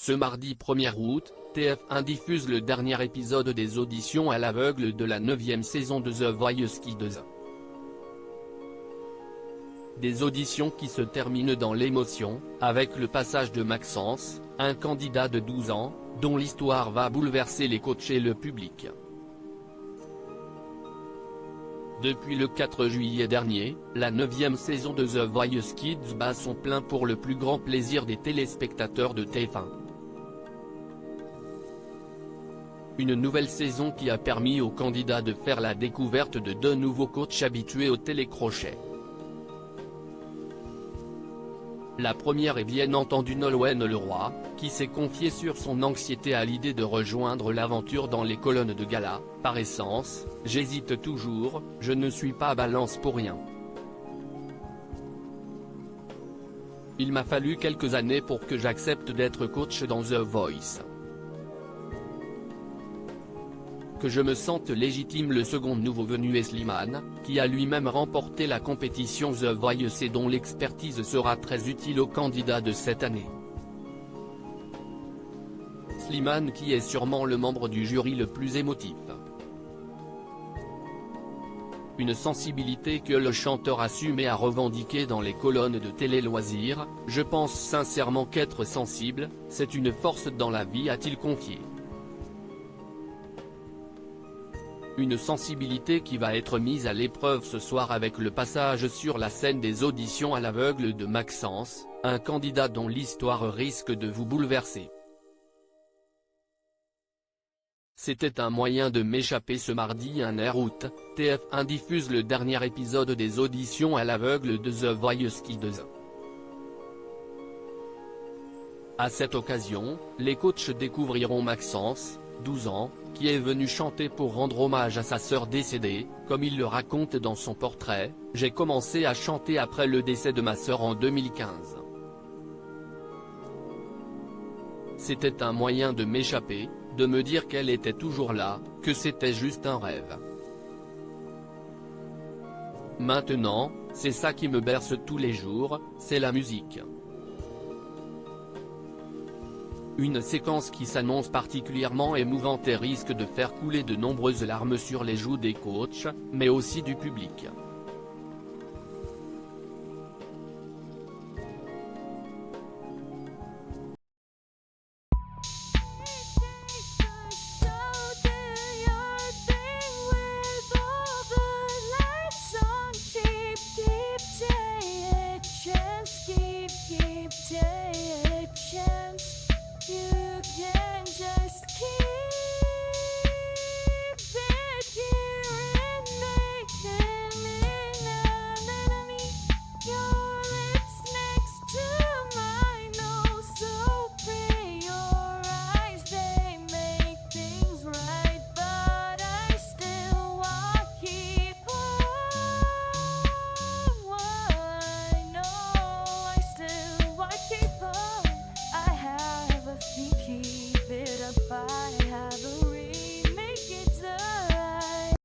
Ce mardi 1er août, TF1 diffuse le dernier épisode des auditions à l'aveugle de la 9e saison de The Voice Kids. Des auditions qui se terminent dans l'émotion, avec le passage de Maxence, un candidat de 12 ans, dont l'histoire va bouleverser les coachs et le public. Depuis le 4 juillet dernier, la 9e saison de The Voice Kids bat son plein pour le plus grand plaisir des téléspectateurs de TF1. Une nouvelle saison qui a permis aux candidats de faire la découverte de deux nouveaux coachs habitués au télécrochet. La première est bien entendu Nolwenn Leroy, qui s'est confiée sur son anxiété à l'idée de rejoindre l'aventure dans les colonnes de gala. Par essence, j'hésite toujours, je ne suis pas balance pour rien. Il m'a fallu quelques années pour que j'accepte d'être coach dans The Voice. Que je me sente légitime. Le second nouveau venu est Slimane, qui a lui-même remporté la compétition The Voice et dont l'expertise sera très utile aux candidats de cette année. Slimane qui est sûrement le membre du jury le plus émotif. Une sensibilité que le chanteur assume et a revendiquée dans les colonnes de télé-loisirs. Je pense sincèrement qu'être sensible, c'est une force dans la vie, a-t-il confié. Une sensibilité qui va être mise à l'épreuve ce soir avec le passage sur la scène des auditions à l'aveugle de Maxence, un candidat dont l'histoire risque de vous bouleverser. C'était un moyen de m'échapper. Ce mardi 1er août, TF1 diffuse le dernier épisode des auditions à l'aveugle de The Voice Kids. À cette occasion, les coachs découvriront Maxence, 12 ans, qui est venu chanter pour rendre hommage à sa sœur décédée. Comme il le raconte dans son portrait, « J'ai commencé à chanter après le décès de ma sœur en 2015. C'était un moyen de m'échapper, de me dire qu'elle était toujours là, que c'était juste un rêve. Maintenant, c'est ça qui me berce tous les jours, c'est la musique. » Une séquence qui s'annonce particulièrement émouvante et risque de faire couler de nombreuses larmes sur les joues des coachs, mais aussi du public.